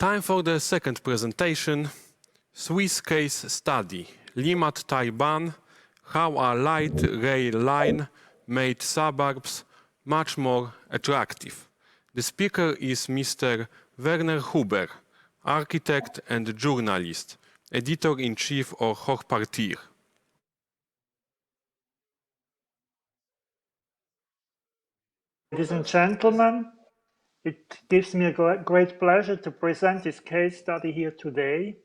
Time for the second presentation, Swiss case study, Limmat-Taiwan, how a light rail line made suburbs much more attractive. The speaker is Mr. Werner Huber, architect and journalist, editor-in-chief of Hochpartier. Ladies and gentlemen, it gives me a great pleasure to present this case study here today.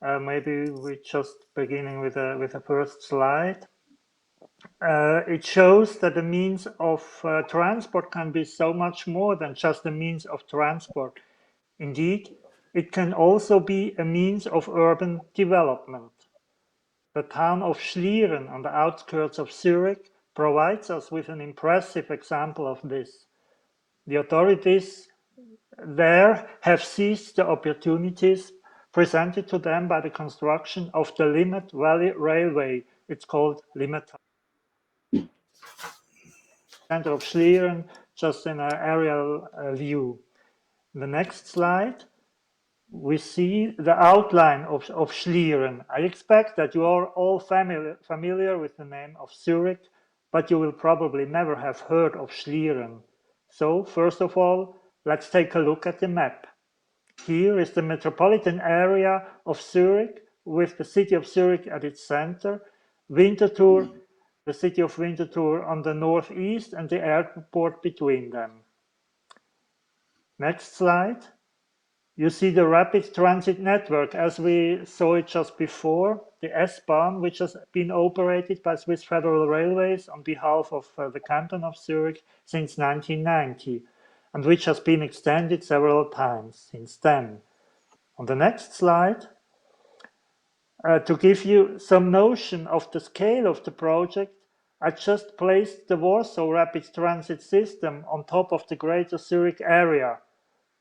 Maybe we're just beginning with a first slide. It shows that the means of transport can be so much more than just a means of transport. Indeed, it can also be a means of urban development. The town of Schlieren on the outskirts of Zurich provides us with an impressive example of this. The authorities there have seized the opportunities presented to them by the construction of the Limmat Valley Railway. It's called Limmat. Center of Schlieren, just in an aerial view. The next slide, we see the outline of Schlieren. I expect that you are all familiar with the name of Zurich, but you will probably never have heard of Schlieren. So, first of all, let's take a look at the map. Here is the metropolitan area of Zurich, with the city of Zurich at its center, Winterthur, the city of Winterthur on the northeast, and the airport between them. Next slide. You see the rapid transit network as we saw it just before, the S-Bahn, which has been operated by Swiss Federal Railways on behalf of the canton of Zurich since 1990, and which has been extended several times since then. On the next slide, to give you some notion of the scale of the project, I just placed the Warsaw Rapid Transit System on top of the Greater Zurich area.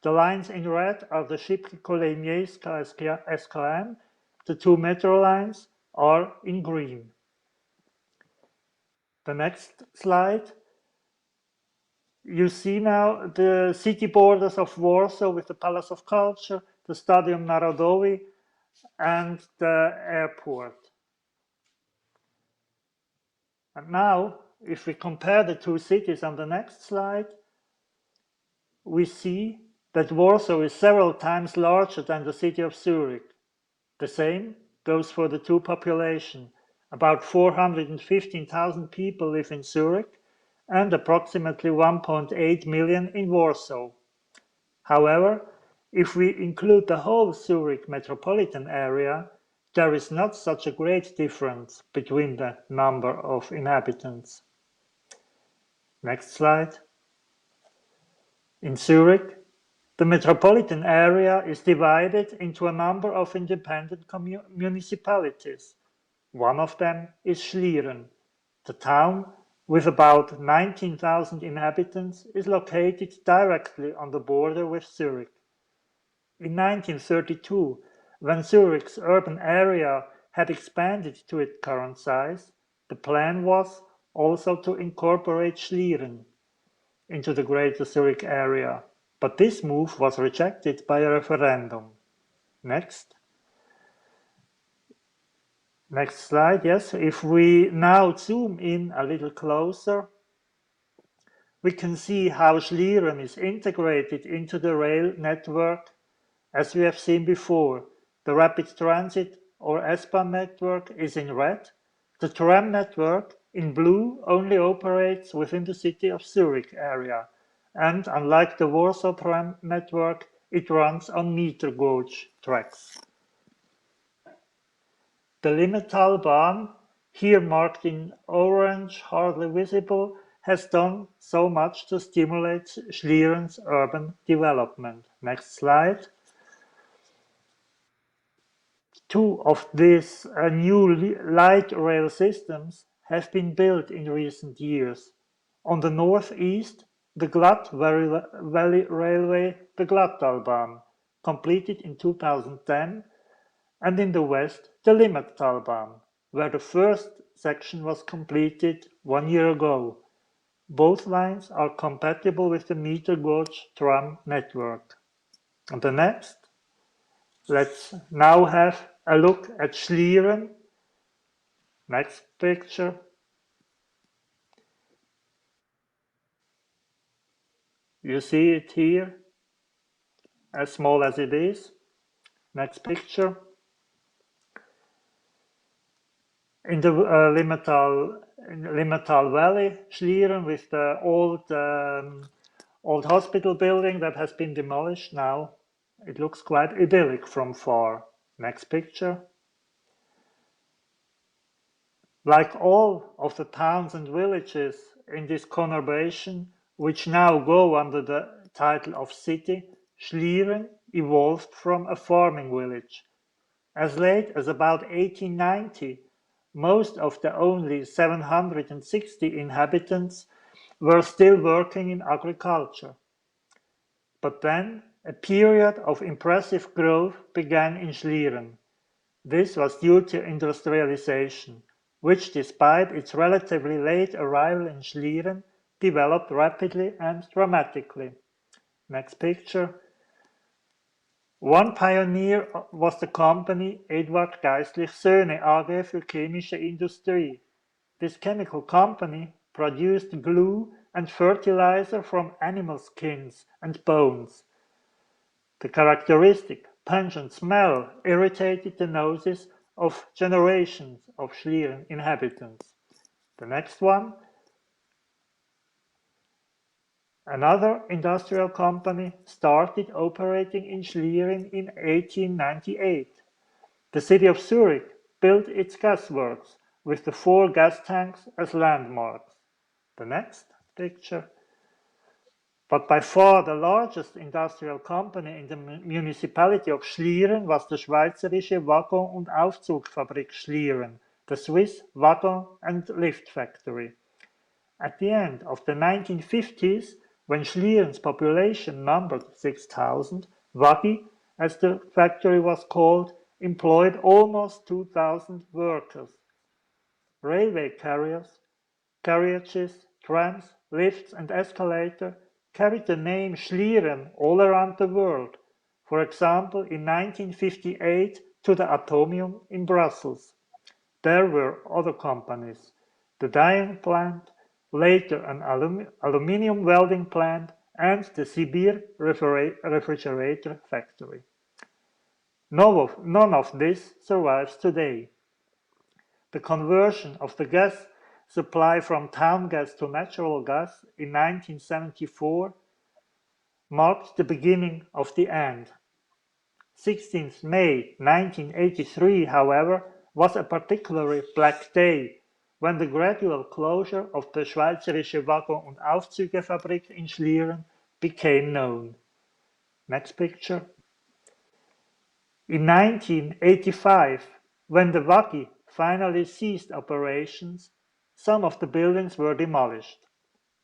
The lines in red are the Szybkie Kolej Miejska SKM. The two metro lines are in green. The next slide. You see now the city borders of Warsaw with the Palace of Culture, the Stadium Narodowe, and the airport. And now, if we compare the two cities on the next slide, we see that Warsaw is several times larger than the city of Zurich. The same goes for the two populations. About 415,000 people live in Zurich and approximately 1.8 million in Warsaw. However, if we include the whole Zurich metropolitan area, there is not such a great difference between the number of inhabitants. Next slide. In Zurich, the metropolitan area is divided into a number of independent municipalities. One of them is Schlieren. The town, with about 19,000 inhabitants, is located directly on the border with Zurich. In 1932, when Zurich's urban area had expanded to its current size, the plan was also to incorporate Schlieren into the Greater Zurich area. But this move was rejected by a referendum. Next. Next slide, yes. If we now zoom in a little closer, we can see how Schlieren is integrated into the rail network. As we have seen before, the rapid transit or S-Bahn network is in red. The tram network in blue only operates within the city of Zurich area. And unlike the Warsaw tram network, it runs on meter gauge tracks. The Limmatalbahn, here marked in orange, hardly visible, has done so much to stimulate Schlieren's urban development. Next slide. Two of these new light rail systems have been built in recent years. On the northeast, the Glut Valley Railway, the Glutalbahn, completed in 2010, and in the west, the Limmatalbahn, where the first section was completed 1 year ago. Both lines are compatible with the meter gauge tram network. And the next, Let's now have a look at Schlieren. Next picture. You see it here, as small as it is. Next picture. In the Limmatal Valley, Schlieren, with the old hospital building that has been demolished now. It looks quite idyllic from far. Next picture. Like all of the towns and villages in this conurbation, which now go under the title of city, Schlieren evolved from a farming village. As late as about 1890, most of the only 760 inhabitants were still working in agriculture. But then a period of impressive growth began in Schlieren. This was due to industrialization, which, despite its relatively late arrival in Schlieren, developed rapidly and dramatically. Next picture. One pioneer was the company Eduard Geistlich Söhne AG für chemische Industrie. This chemical company produced glue and fertilizer from animal skins and bones. The characteristic pungent smell irritated the noses of generations of Schlieren inhabitants. The next one. Another industrial company started operating in Schlieren in 1898. The city of Zurich built its gas works with the 4 gas tanks as landmarks. The next picture. But by far the largest industrial company in the municipality of Schlieren was the Schweizerische Waggon- und Aufzugfabrik Schlieren, the Swiss wagon and lift factory. At the end of the 1950s, when Schlieren's population numbered 6,000, Waggi, as the factory was called, employed almost 2,000 workers. Railway carriages, trams, lifts and escalators carried the name Schlieren all around the world, for example in 1958 to the Atomium in Brussels. There were other companies, the dyeing plant, later an aluminium welding plant, and the Sibir refrigerator factory. None of this survives today. The conversion of the gas supply from town gas to natural gas in 1974 marked the beginning of the end. 16th May 1983, however, was a particularly black day when the gradual closure of the Schweizerische Waggon- und Aufzugefabrik in Schlieren became known. Next picture. In 1985, when the Waggi finally ceased operations, some of the buildings were demolished,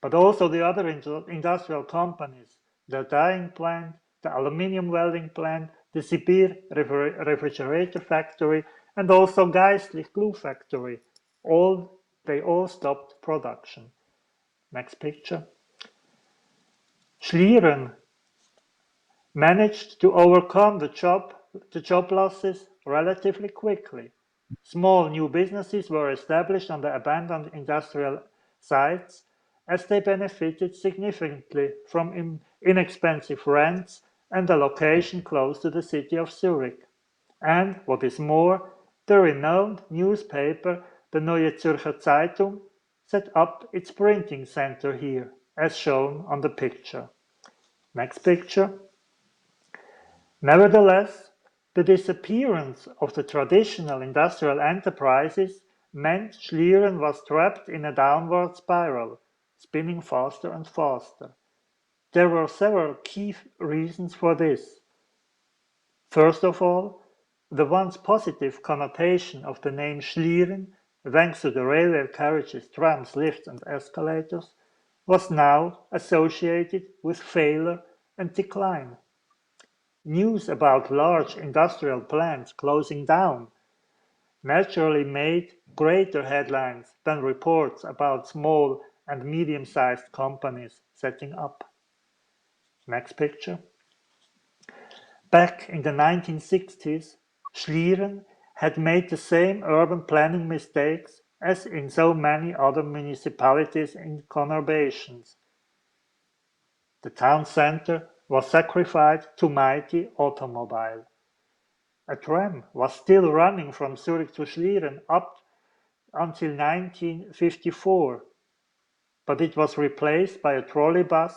but also the other industrial companies, the dyeing plant, the aluminium welding plant, the Sibir refrigerator factory, and also Geistlich glue factory, they all stopped production. Next picture. Schlieren managed to overcome the job losses relatively quickly. Small new businesses were established on the abandoned industrial sites as they benefited significantly from inexpensive rents and a location close to the city of Zurich. And, what is more, the renowned newspaper, the Neue Zürcher Zeitung, set up its printing center here, as shown on the picture. Next picture. Nevertheless, the disappearance of the traditional industrial enterprises meant Schlieren was trapped in a downward spiral, spinning faster and faster. There were several key reasons for this. First of all, the once positive connotation of the name Schlieren, thanks to the railway carriages, trams, lifts and escalators, was now associated with failure and decline. News about large industrial plants closing down naturally made greater headlines than reports about small and medium-sized companies setting up. Next picture. Back in the 1960s, Schlieren had made the same urban planning mistakes as in so many other municipalities in conurbations. The town center was sacrificed to mighty automobile. A tram was still running from Zurich to Schlieren up until 1954, but it was replaced by a trolleybus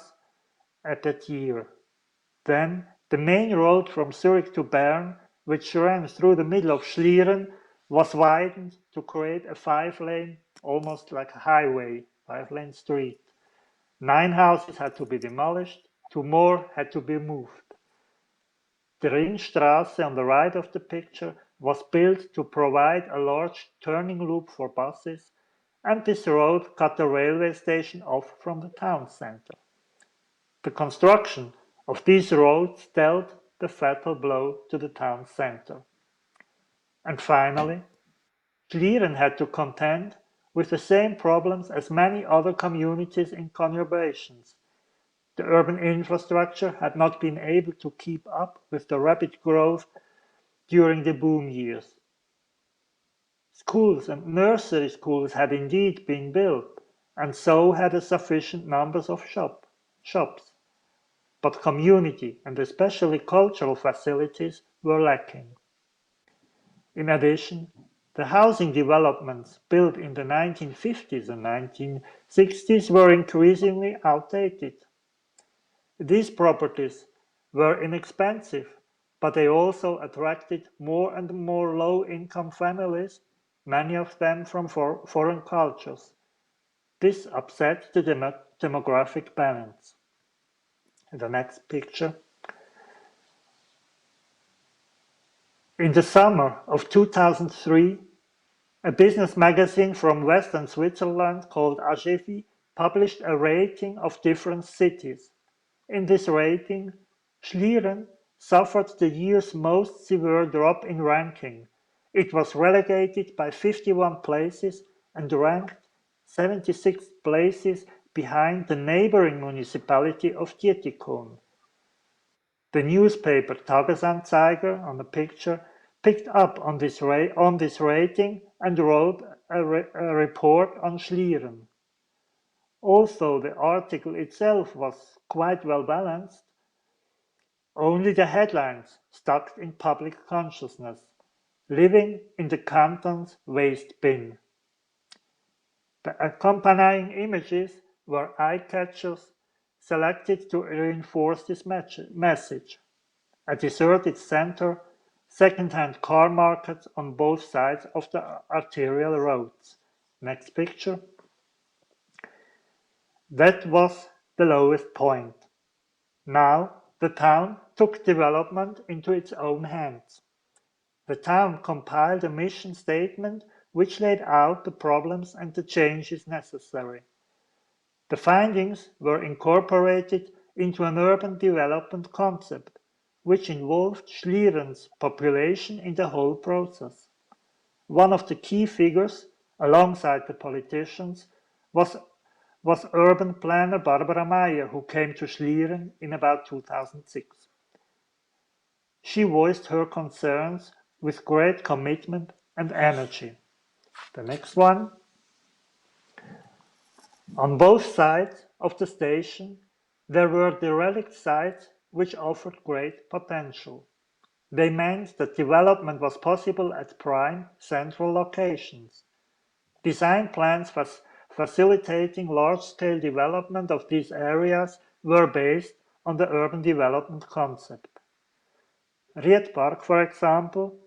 at that year. Then the main road from Zurich to Bern, which ran through the middle of Schlieren, was widened to create a 5-lane, almost like a highway, 5-lane street. 9 houses had to be demolished, 2 more had to be moved. The Ringstrasse on the right of the picture was built to provide a large turning loop for buses, and this road cut the railway station off from the town center. The construction of these roads dealt the fatal blow to the town center. And finally, Schlieren had to contend with the same problems as many other communities in conurbations. The urban infrastructure had not been able to keep up with the rapid growth during the boom years. Schools and nursery schools had indeed been built, and so had a sufficient numbers of shops. But community and especially cultural facilities were lacking. In addition, the housing developments built in the 1950s and 1960s were increasingly outdated. These properties were inexpensive, but they also attracted more and more low-income families, many of them from foreign cultures. This upset the demographic balance. The next picture. In the summer of 2003, a business magazine from Western Switzerland called AGEVI published a rating of different cities. In this rating, Schlieren suffered the year's most severe drop in ranking. It was relegated by 51 places and ranked 76 places behind the neighboring municipality of Dietikon. The newspaper Tagesanzeiger on the picture picked up on this rating and wrote a report on Schlieren. Although the article itself was quite well balanced, only the headlines stuck in public consciousness: living in the canton's waste bin. The accompanying images were eye-catchers selected to reinforce this message. A deserted center, second-hand car markets on both sides of the arterial roads. Next picture. That was the lowest point. Now the town took development into its own hands. The town compiled a mission statement which laid out the problems and the changes necessary. The findings were incorporated into an urban development concept, which involved Schlieren's population in the whole process. One of the key figures, alongside the politicians, was urban planner Barbara Meyer, who came to Schlieren in about 2006. She voiced her concerns with great commitment and energy. The next one. On both sides of the station, there were derelict sites which offered great potential. They meant that development was possible at prime central locations. Design plans facilitating large-scale development of these areas were based on the urban development concept. Riedpark, for example,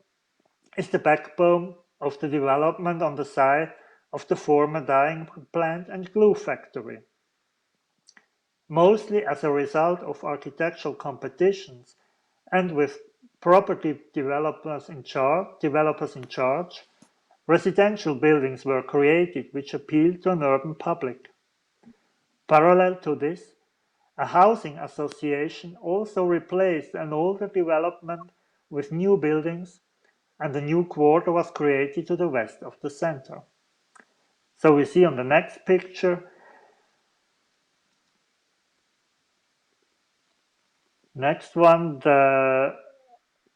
is the backbone of the development on the site of the former dyeing plant and glue factory. Mostly as a result of architectural competitions and with property developers in charge, residential buildings were created which appealed to an urban public. Parallel to this, a housing association also replaced an older development with new buildings, and a new quarter was created to the west of the center. So we see on the next picture, next one, the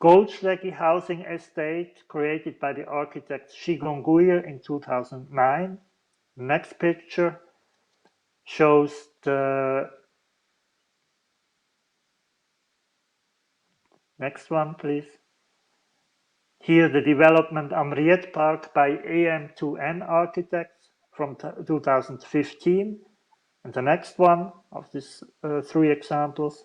Goldschlagey housing estate created by the architect Shigonguir in 2009. The next picture shows the next one, please. Here the development Amriet Park by AM2N architects from 2015. And the next one of these three examples.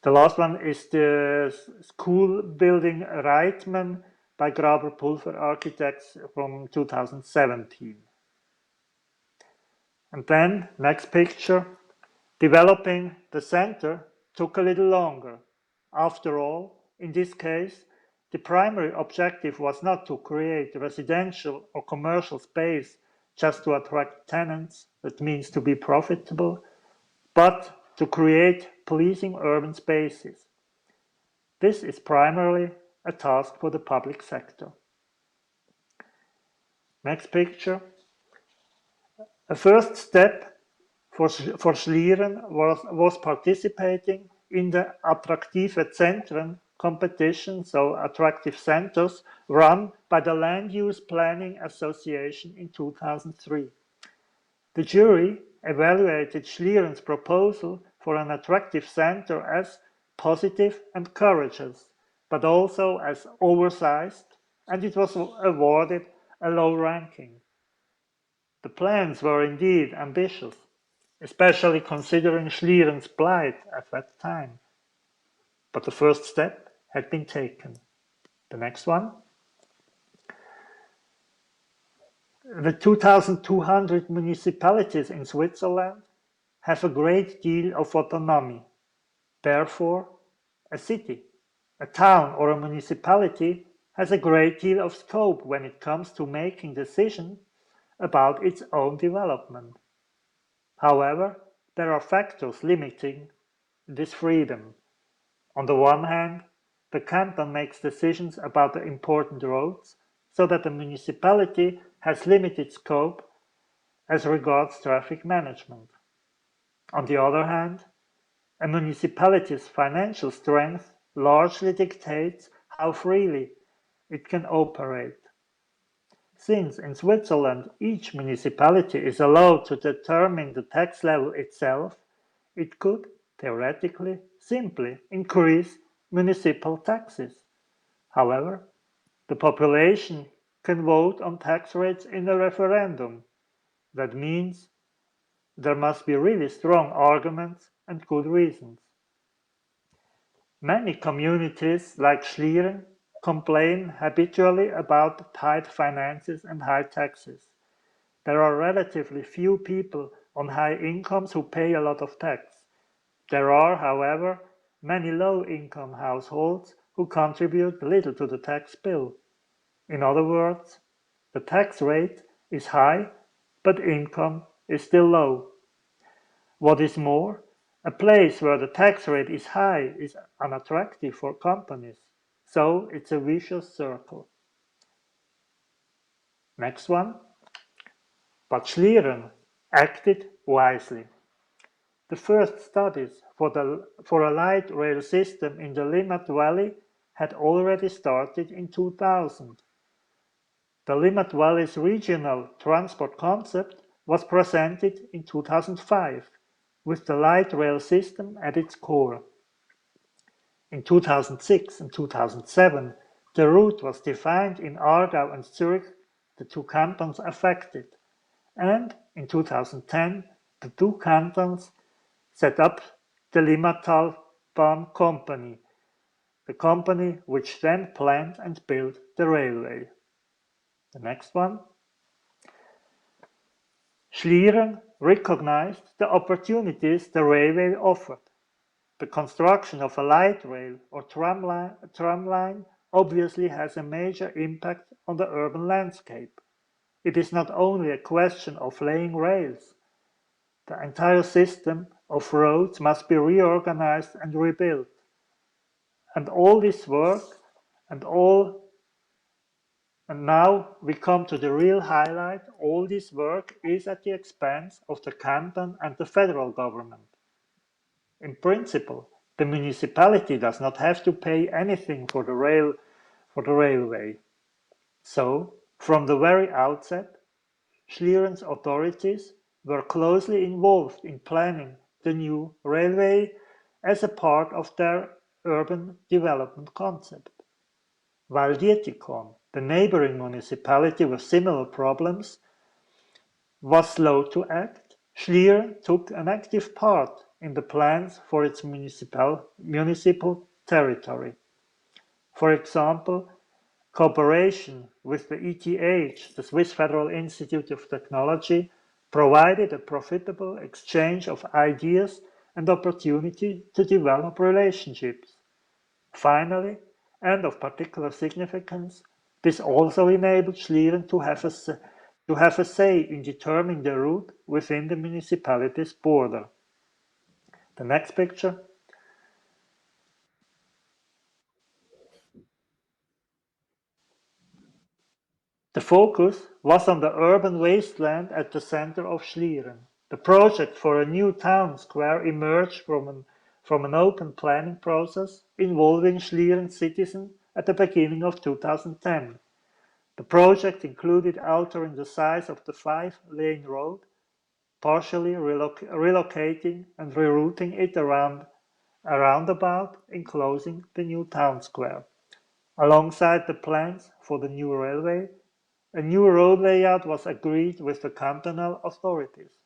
The last one is the school building Reitman by Graber Pulver Architects from 2017. And then, next picture, developing the center took a little longer. After all, in this case, the primary objective was not to create residential or commercial space just to attract tenants, that means to be profitable, but to create pleasing urban spaces. This is primarily a task for the public sector. Next picture. A first step for Schlieren was participating in the Attraktive Zentren competition, so attractive centers, run by the Land Use Planning Association in 2003. The jury evaluated Schlieren's proposal for an attractive center as positive and courageous, but also as oversized, and it was awarded a low ranking. The plans were indeed ambitious, especially considering Schlieren's plight at that time. But the first step had been taken. The next one. The 2,200 municipalities in Switzerland have a great deal of autonomy. Therefore, a city, a town, or a municipality has a great deal of scope when it comes to making decisions about its own development. However, there are factors limiting this freedom. On the one hand, the canton makes decisions about the important roads, so that the municipality has limited scope as regards traffic management. On the other hand, a municipality's financial strength largely dictates how freely it can operate. Since in Switzerland each municipality is allowed to determine the tax level itself, it could, theoretically, simply increase municipal taxes. However, the population can vote on tax rates in a referendum. That means there must be really strong arguments and good reasons. Many communities, like Schlieren, complain habitually about tight finances and high taxes. There are relatively few people on high incomes who pay a lot of tax. There are, however, many low-income households who contribute little to the tax bill. In other words, the tax rate is high, but income is still low. What is more, a place where the tax rate is high is unattractive for companies, so it's a vicious circle. Next one. But Schlieren acted wisely. The first studies for a light rail system in the Limmat Valley had already started in 2000. The Limmat Valley's regional transport concept was presented in 2005, with the light rail system at its core. In 2006 and 2007, the route was defined in Aargau and Zurich, the two cantons affected, and in 2010, the two cantons set up the Limmatalbahn Company, the company which then planned and built the railway. The next one. Schlieren recognized the opportunities the railway offered. The construction of a light rail or tram line obviously has a major impact on the urban landscape. It is not only a question of laying rails. The entire system of roads must be reorganized and rebuilt. And all this work and now we come to the real highlight. All this work is at the expense of the canton and the federal government. In principle, The municipality does not have to pay anything for the railway. So, from the very outset, Schlieren's authorities were closely involved in planning the new railway as a part of their urban development concept. While Dietikon, the neighboring municipality with similar problems, was slow to act, Schlieren took an active part in the plans for its municipal territory. For example, cooperation with the ETH, the Swiss Federal Institute of Technology, provided a profitable exchange of ideas and opportunity to develop relationships. Finally, and of particular significance, this also enabled Schlieren to have a say in determining the route within the municipality's border. The next picture. The focus was on the urban wasteland at the center of Schlieren. The project for a new town square emerged from an open planning process involving Schlieren citizens at the beginning of 2010. The project included altering the size of the 5-lane road, partially relocating and rerouting it around a roundabout enclosing the new town square. Alongside the plans for the new railway, a new road layout was agreed with the cantonal authorities.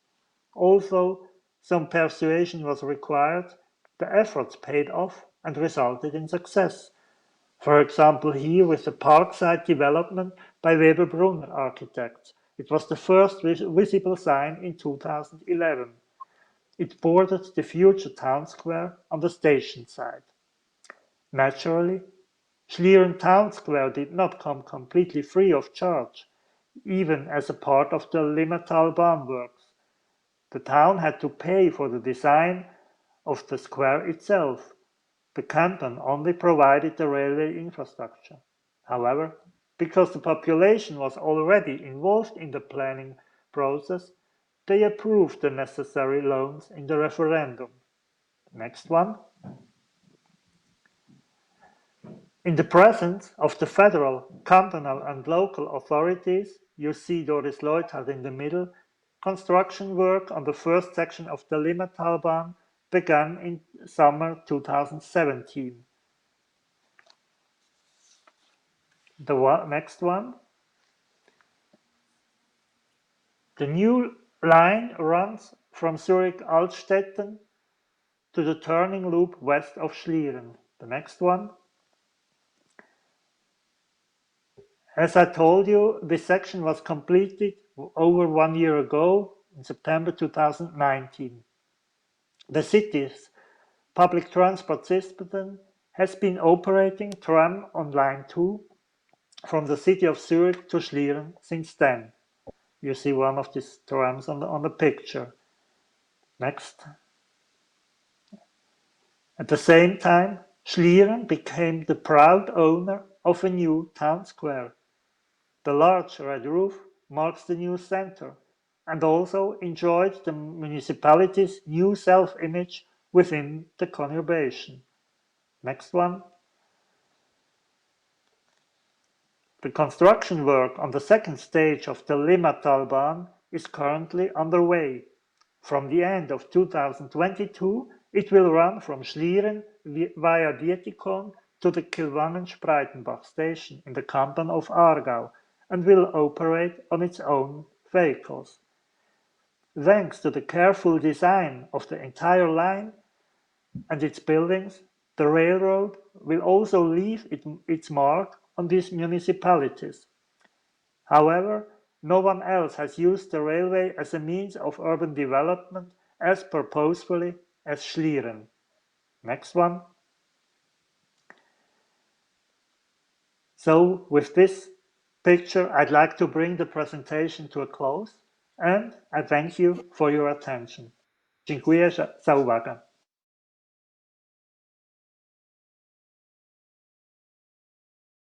Although some persuasion was required, the efforts paid off and resulted in success. For example, here with the parkside development by Weber-Brunner architects. It was the first visible sign in 2011. It bordered the future town square on the station side. Naturally, Schlieren Town Square did not come completely free of charge, even as a part of the Limmatalbahn works. The town had to pay for the design of the square itself. The canton only provided the railway infrastructure. However, because the population was already involved in the planning process, they approved the necessary loans in the referendum. Next one. In the presence of the federal, cantonal and local authorities, you see Doris Leuthard in the middle, construction work on the first section of the Limmatalbahn began in summer 2017. The next one. The new line runs from Zurich-Altstetten to the turning loop west of Schlieren. The next one. As I told you, this section was completed over 1 year ago, in September 2019. The city's public transport system has been operating tram on line 2 from the city of Zurich to Schlieren since then. You see one of these trams on the picture. Next. At the same time, Schlieren became the proud owner of a new town square. The large red roof marks the new center and also enjoyed the municipality's new self-image within the conurbation. Next one. The construction work on the second stage of the Limmatalbahn is currently underway. From the end of 2022, it will run from Schlieren via Dietikon to the Kilwangen-Spreitenbach station in the canton of Aargau and will operate on its own vehicles. Thanks to the careful design of the entire line and its buildings, the railroad will also leave its mark on these municipalities. However, no one else has used the railway as a means of urban development as purposefully as Schlieren. Next one. So, with this picture, I'd like to bring the presentation to a close, and I thank you for your attention. Dziękuję za uwagę.